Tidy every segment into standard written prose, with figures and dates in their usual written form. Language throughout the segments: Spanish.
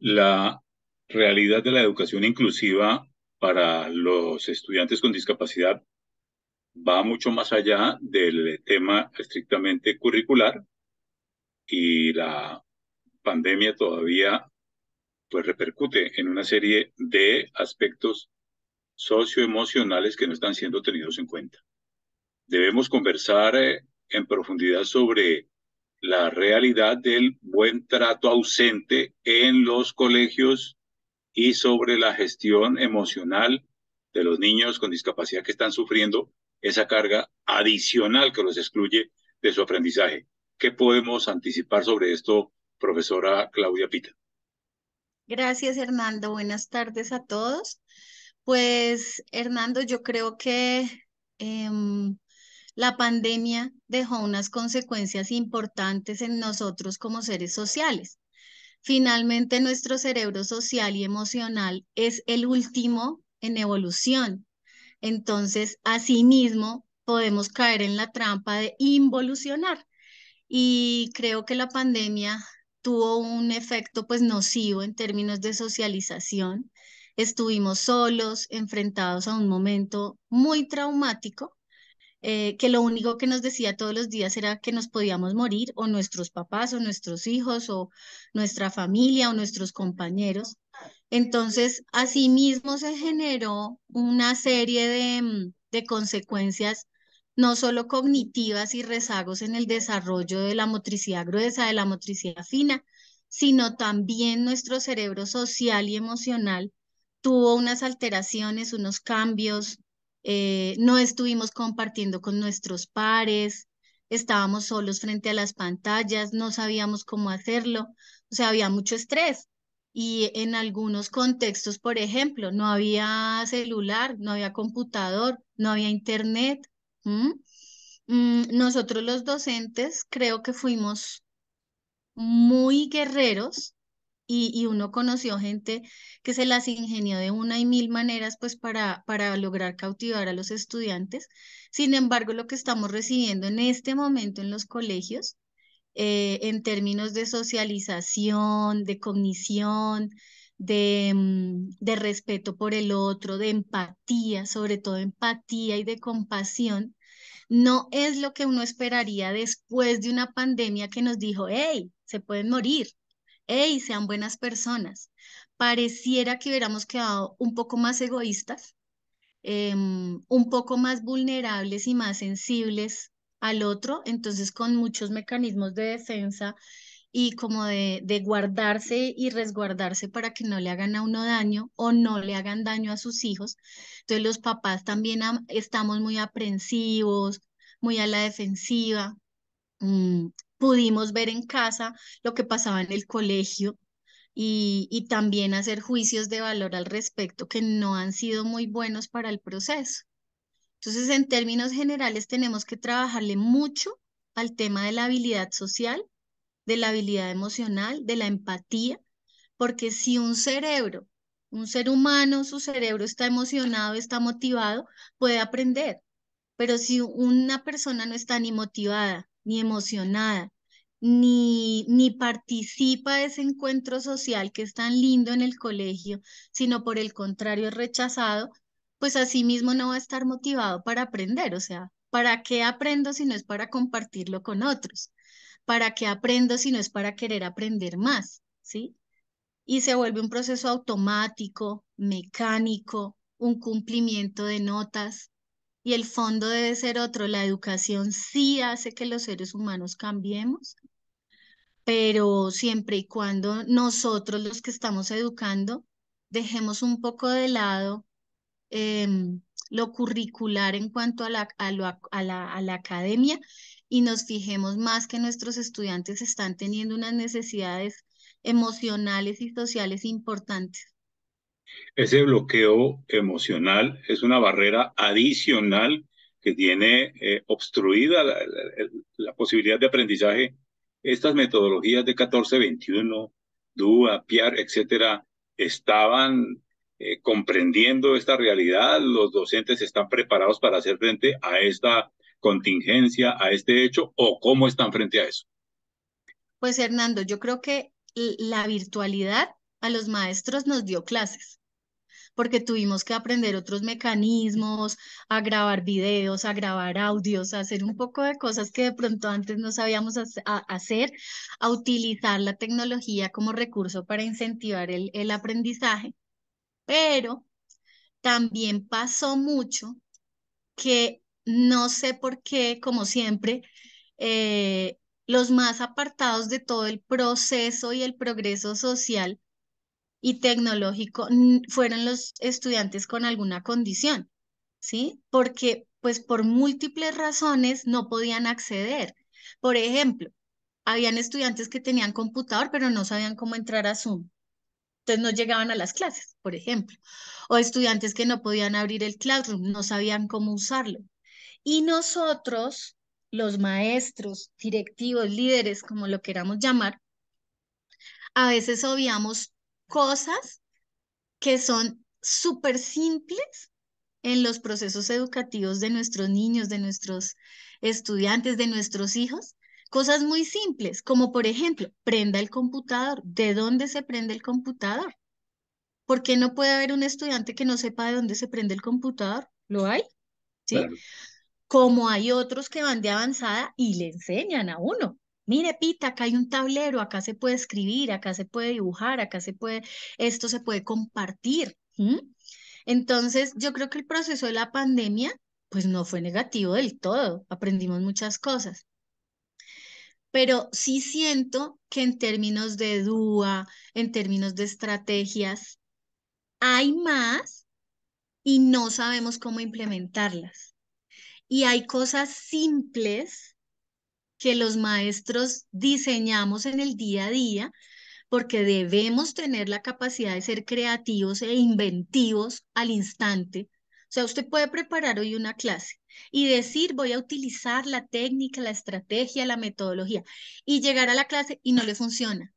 La realidad de la educación inclusiva para los estudiantes con discapacidad va mucho más allá del tema estrictamente curricular y la pandemia todavía pues repercute en una serie de aspectos socioemocionales que no están siendo tenidos en cuenta. Debemos conversar en profundidad sobre la realidad del buen trato ausente en los colegios y sobre la gestión emocional de los niños con discapacidad que están sufriendo esa carga adicional que los excluye de su aprendizaje. ¿Qué podemos anticipar sobre esto, profesora Claudia Pita? Gracias, Hernando. Buenas tardes a todos. Pues, Hernando, yo creo que em, la pandemia dejó unas consecuencias importantes en nosotros como seres sociales. Finalmente, nuestro cerebro social y emocional es el último en evolución. Entonces, asimismo, podemos caer en la trampa de involucionar. Y creo que la pandemia tuvo un efecto pues nocivo en términos de socialización. Estuvimos solos, enfrentados a un momento muy traumático, que lo único que nos decía todos los días era que nos podíamos morir, o nuestros papás, o nuestros hijos, o nuestra familia, o nuestros compañeros. Entonces, asimismo se generó una serie de consecuencias, no solo cognitivas y rezagos en el desarrollo de la motricidad gruesa, de la motricidad fina, sino también nuestro cerebro social y emocional tuvo unas alteraciones, unos cambios. No estuvimos compartiendo con nuestros pares, estábamos solos frente a las pantallas, no sabíamos cómo hacerlo, o sea, había mucho estrés. Y en algunos contextos, por ejemplo, no había celular, no había computador, no había internet. ¿M? Nosotros los docentes creo que fuimos muy guerreros y uno conoció gente que se las ingenió de una y mil maneras pues para lograr cautivar a los estudiantes. Sin embargo, lo que estamos recibiendo en este momento en los colegios, en términos de socialización, de cognición, de respeto por el otro, de empatía, sobre todo empatía y de compasión, no es lo que uno esperaría después de una pandemia que nos dijo, hey, se pueden morir, hey, sean buenas personas. Pareciera que hubiéramos quedado un poco más egoístas, un poco más vulnerables y más sensibles al otro, entonces con muchos mecanismos de defensa y como de guardarse y resguardarse para que no le hagan a uno daño o no le hagan daño a sus hijos. Entonces los papás también estamos muy aprensivos, muy a la defensiva. Mm, Pudimos ver en casa lo que pasaba en el colegio y también hacer juicios de valor al respecto que no han sido muy buenos para el proceso. Entonces, en términos generales, tenemos que trabajarle mucho al tema de la habilidad social, de la habilidad emocional, de la empatía, porque si un cerebro, un ser humano, su cerebro está emocionado, está motivado, puede aprender, pero si una persona no está ni motivada, ni emocionada, ni participa de ese encuentro social que es tan lindo en el colegio, sino por el contrario es rechazado, pues así mismo no va a estar motivado para aprender. O sea, ¿para qué aprendo si no es para compartirlo con otros? ¿Para qué aprendo si no es para querer aprender más? ¿Sí? Y se vuelve un proceso automático, mecánico, un cumplimiento de notas. Y el fondo debe ser otro. La educación sí hace que los seres humanos cambiemos, pero siempre y cuando nosotros los que estamos educando dejemos un poco de lado lo curricular en cuanto a la academia y nos fijemos más que nuestros estudiantes están teniendo unas necesidades emocionales y sociales importantes. Ese bloqueo emocional es una barrera adicional que tiene obstruida la posibilidad de aprendizaje. Estas metodologías de 14-21, DUA, PIAR, etcétera, estaban comprendiendo esta realidad. Los docentes están preparados para hacer frente a esta contingencia, a este hecho, o cómo están frente a eso. Pues Hernando, yo creo que la virtualidad a los maestros nos dio clases, porque tuvimos que aprender otros mecanismos, a grabar videos, a grabar audios, a hacer un poco de cosas que de pronto antes no sabíamos hacer, a utilizar la tecnología como recurso para incentivar el aprendizaje. Pero también pasó mucho que no sé por qué, como siempre, los más apartados de todo el proceso y el progreso social y tecnológico fueron los estudiantes con alguna condición, ¿sí? Porque pues por múltiples razones no podían acceder. Por ejemplo, habían estudiantes que tenían computador pero no sabían cómo entrar a Zoom. Entonces no llegaban a las clases, por ejemplo. O estudiantes que no podían abrir el Classroom, no sabían cómo usarlo. Y nosotros, los maestros, directivos, líderes, como lo queramos llamar, a veces obviamos cosas que son súper simples en los procesos educativos de nuestros niños, de nuestros estudiantes, de nuestros hijos. Cosas muy simples, como por ejemplo, prenda el computador. ¿De dónde se prende el computador? ¿Por qué no puede haber un estudiante que no sepa de dónde se prende el computador? ¿Lo hay? ¿Sí? Claro. Como hay otros que van de avanzada y le enseñan a uno. Mire, Pita, acá hay un tablero, acá se puede escribir, acá se puede dibujar, acá se puede, esto se puede compartir. ¿M? Entonces, yo creo que el proceso de la pandemia, pues no fue negativo del todo, aprendimos muchas cosas, pero sí siento que en términos de DUA, en términos de estrategias, hay más y no sabemos cómo implementarlas. Y hay cosas simples que los maestros diseñamos en el día a día porque debemos tener la capacidad de ser creativos e inventivos al instante. O sea, usted puede preparar hoy una clase y decir, voy a utilizar la técnica, la estrategia, la metodología, y llegar a la clase y no le funciona.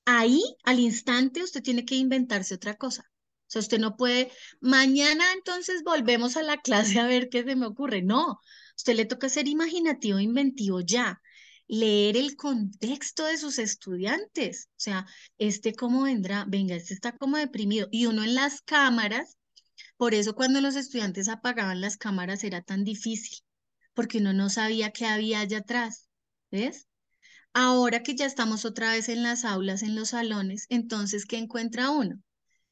Ahí, al instante, usted tiene que inventarse otra cosa. O sea, usted no puede, mañana entonces volvemos a la clase a ver qué se me ocurre. No, usted le toca ser imaginativo, inventivo ya, leer el contexto de sus estudiantes. O sea, este cómo vendrá, venga, este está como deprimido. Y uno en las cámaras, por eso cuando los estudiantes apagaban las cámaras era tan difícil, porque uno no sabía qué había allá atrás. ¿Ves? Ahora que ya estamos otra vez en las aulas, en los salones, entonces, ¿qué encuentra uno?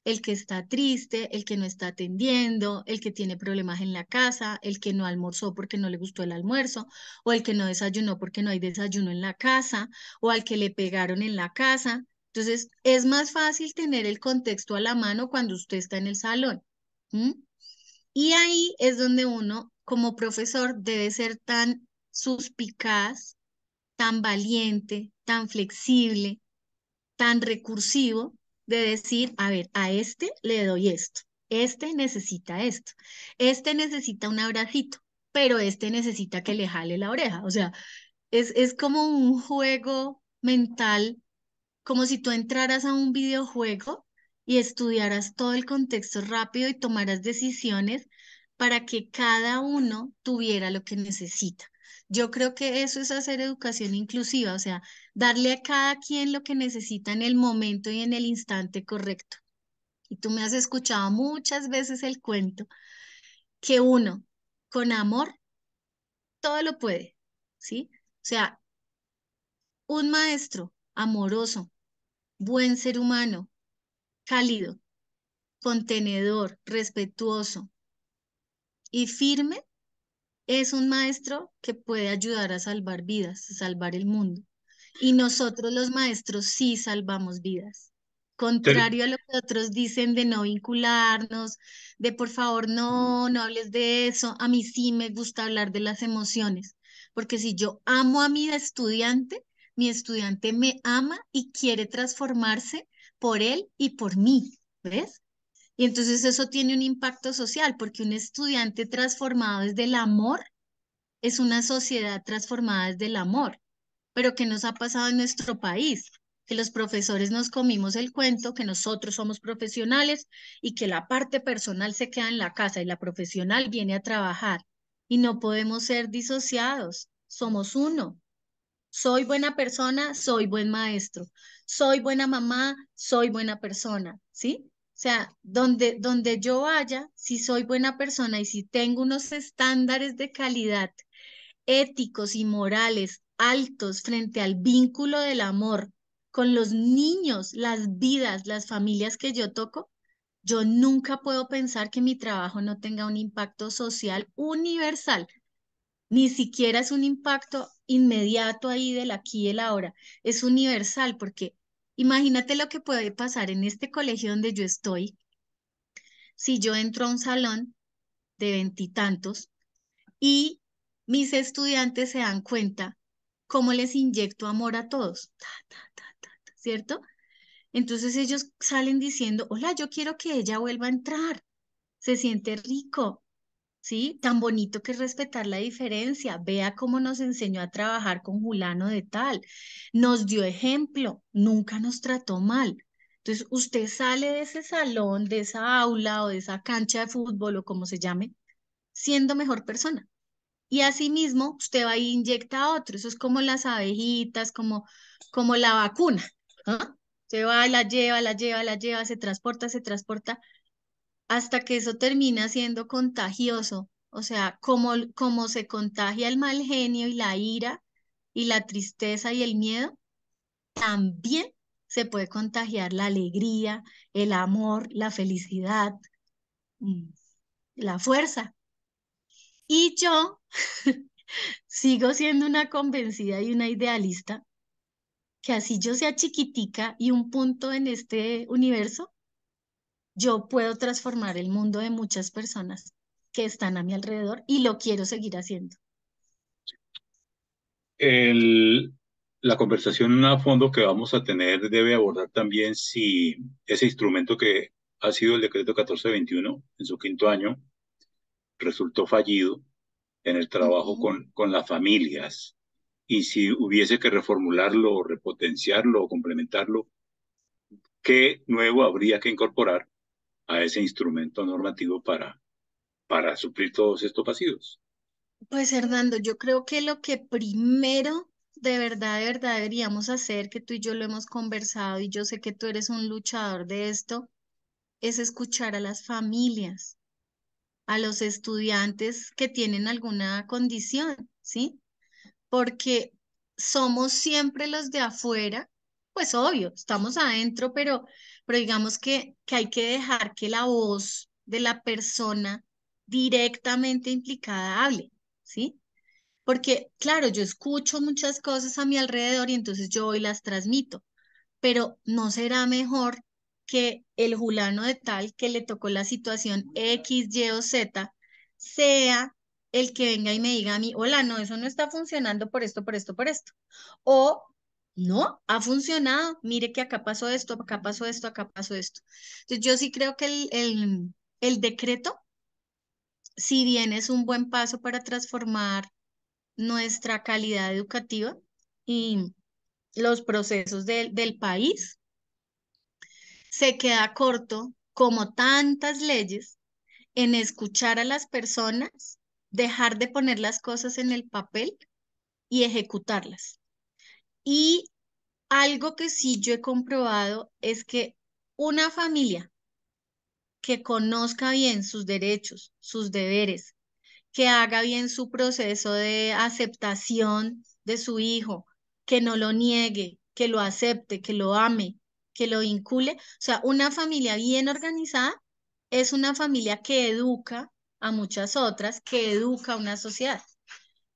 El que está triste, el que no está atendiendo, el que tiene problemas en la casa, el que no almorzó porque no le gustó el almuerzo, o el que no desayunó porque no hay desayuno en la casa, o al que le pegaron en la casa. Entonces, es más fácil tener el contexto a la mano cuando usted está en el salón. ¿M? Y ahí es donde uno, como profesor, debe ser tan suspicaz, tan valiente, tan flexible, tan recursivo de decir, a ver, a este le doy esto, este necesita esto, este necesita un abracito, pero este necesita que le jale la oreja. O sea, es como un juego mental, como si tú entraras a un videojuego y estudiaras todo el contexto rápido y tomaras decisiones para que cada uno tuviera lo que necesita. Yo creo que eso es hacer educación inclusiva, o sea, darle a cada quien lo que necesita en el momento y en el instante correcto. Y tú me has escuchado muchas veces el cuento que uno, con amor, todo lo puede, ¿sí? O sea, un maestro amoroso, buen ser humano, cálido, contenedor, respetuoso y firme, es un maestro que puede ayudar a salvar vidas, a salvar el mundo. Y nosotros los maestros sí salvamos vidas. Ter- Contrario a lo que otros dicen de no vincularnos, de por favor no hables de eso, a mí sí me gusta hablar de las emociones, porque si yo amo a mi estudiante me ama y quiere transformarse por él y por mí, ¿ves? Y entonces eso tiene un impacto social, porque un estudiante transformado desde el amor es una sociedad transformada desde el amor. Pero ¿qué nos ha pasado en nuestro país? Que los profesores nos comimos el cuento, que nosotros somos profesionales y que la parte personal se queda en la casa y la profesional viene a trabajar. Y no podemos ser disociados, somos uno. Soy buena persona, soy buen maestro. Soy buena mamá, soy buena persona, ¿sí? O sea, donde yo vaya, si soy buena persona y si tengo unos estándares de calidad éticos y morales altos frente al vínculo del amor con los niños, las vidas, las familias que yo toco, yo nunca puedo pensar que mi trabajo no tenga un impacto social universal. Ni siquiera es un impacto inmediato ahí del aquí y el ahora, es universal porque imagínate lo que puede pasar en este colegio donde yo estoy si yo entro a un salón de veintitantos y mis estudiantes se dan cuenta cómo les inyecto amor a todos, ¿cierto? Entonces ellos salen diciendo, hola, yo quiero que ella vuelva a entrar, se siente rico, ¿sí? Tan bonito que es respetar la diferencia. Vea cómo nos enseñó a trabajar con Julano de tal. Nos dio ejemplo, nunca nos trató mal. Entonces, usted sale de ese salón, de esa aula o de esa cancha de fútbol o como se llame, siendo mejor persona. Y asimismo, usted va y inyecta a otro. Eso es como las abejitas, como la vacuna. ¿Ah? Se va, la lleva, la lleva, la lleva, se transporta hasta que eso termina siendo contagioso. O sea, como se contagia el mal genio y la ira y la tristeza y el miedo, también se puede contagiar la alegría, el amor, la felicidad, mm, la fuerza. Y yo sigo siendo una convencida y una idealista que así yo sea chiquitica y un punto en este universo, yo puedo transformar el mundo de muchas personas que están a mi alrededor y lo quiero seguir haciendo. El, la conversación a fondo que vamos a tener debe abordar también si ese instrumento que ha sido el decreto 1421 en su quinto año resultó fallido en el trabajo Ujú. con las familias y si hubiese que reformularlo o repotenciarlo o complementarlo, ¿qué nuevo habría que incorporar a ese instrumento normativo para suplir todos estos vacíos? Pues Hernando, yo creo que lo que primero de verdad deberíamos hacer, que tú y yo lo hemos conversado y yo sé que tú eres un luchador de esto, es escuchar a las familias, a los estudiantes que tienen alguna condición, ¿sí? Porque somos siempre los de afuera, pues obvio, estamos adentro, pero digamos que hay que dejar que la voz de la persona directamente implicada hable, ¿sí? Porque, claro, yo escucho muchas cosas a mi alrededor y entonces yo hoy las transmito, pero ¿no será mejor que el Julano de tal que le tocó la situación X, Y o Z sea el que venga y me diga a mí, hola, no, eso no está funcionando por esto, por esto, por esto? O no, ha funcionado, mire que acá pasó esto, acá pasó esto, acá pasó esto. Entonces yo sí creo que el decreto, si bien es un buen paso para transformar nuestra calidad educativa y los procesos del país, se queda corto, como tantas leyes, en escuchar a las personas, dejar de poner las cosas en el papel y ejecutarlas. Y algo que sí yo he comprobado es que una familia que conozca bien sus derechos, sus deberes, que haga bien su proceso de aceptación de su hijo, que no lo niegue, que lo acepte, que lo ame, que lo vincule. O sea, una familia bien organizada es una familia que educa a muchas otras, que educa a una sociedad.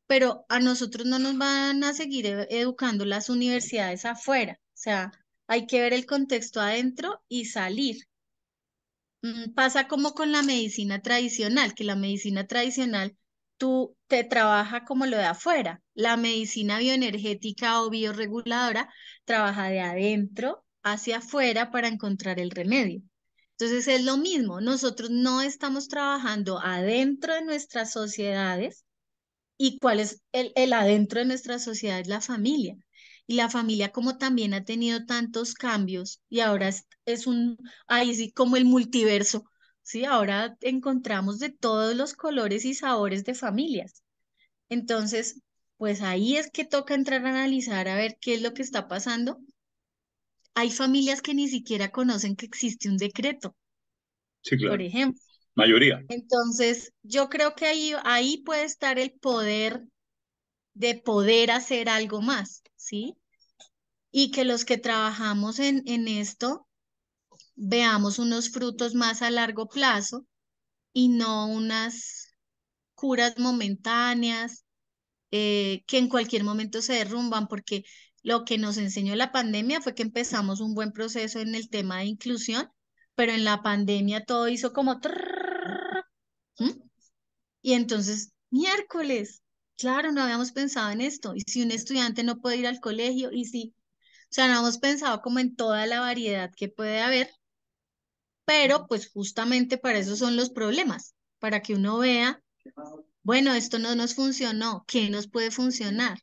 Pero a nosotros no nos van a seguir educando las universidades afuera. O sea, hay que ver el contexto adentro y salir. Pasa como con la medicina tradicional, que la medicina tradicional tú te trabaja como lo de afuera. La medicina bioenergética o bioreguladora trabaja de adentro hacia afuera para encontrar el remedio. Entonces es lo mismo, nosotros no estamos trabajando adentro de nuestras sociedades y cuál es el adentro de nuestra sociedad es la familia. Y la familia como también ha tenido tantos cambios y ahora es ahí sí como el multiverso, ¿sí? Ahora encontramos de todos los colores y sabores de familias. Entonces, Pues ahí es que toca entrar a analizar a ver qué es lo que está pasando. Hay familias que ni siquiera conocen que existe un decreto, Sí, por claro. ejemplo. Mayoría. Entonces, yo creo que ahí puede estar el poder de poder hacer algo más, ¿sí? Y que los que trabajamos en esto veamos unos frutos más a largo plazo y no unas curas momentáneas que en cualquier momento se derrumban, porque lo que nos enseñó la pandemia fue que empezamos un buen proceso en el tema de inclusión, pero en la pandemia todo hizo como trrrr, ¿m? Y entonces, miércoles, claro, no habíamos pensado en esto. Y si un estudiante no puede ir al colegio, y si, o sea, no hemos pensado como en toda la variedad que puede haber, pero pues justamente para eso son los problemas, para que uno vea, bueno, esto no nos funcionó, ¿qué nos puede funcionar?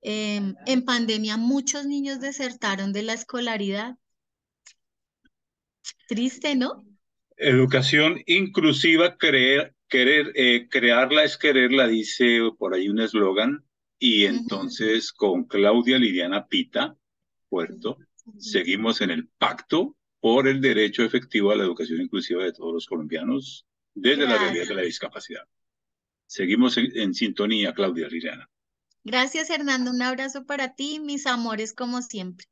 En pandemia muchos niños desertaron de la escolaridad. Triste, ¿no? Educación inclusiva, crearla es quererla, dice por ahí un eslogan. Y Ujú. entonces con Claudia Liliana Pita, Puerto, seguimos en el pacto por el derecho efectivo a la educación inclusiva de todos los colombianos desde la realidad de la Gracias. discapacidad. Seguimos en sintonía, Claudia Liliana. Gracias, Hernando. Un abrazo para ti, mis amores, como siempre.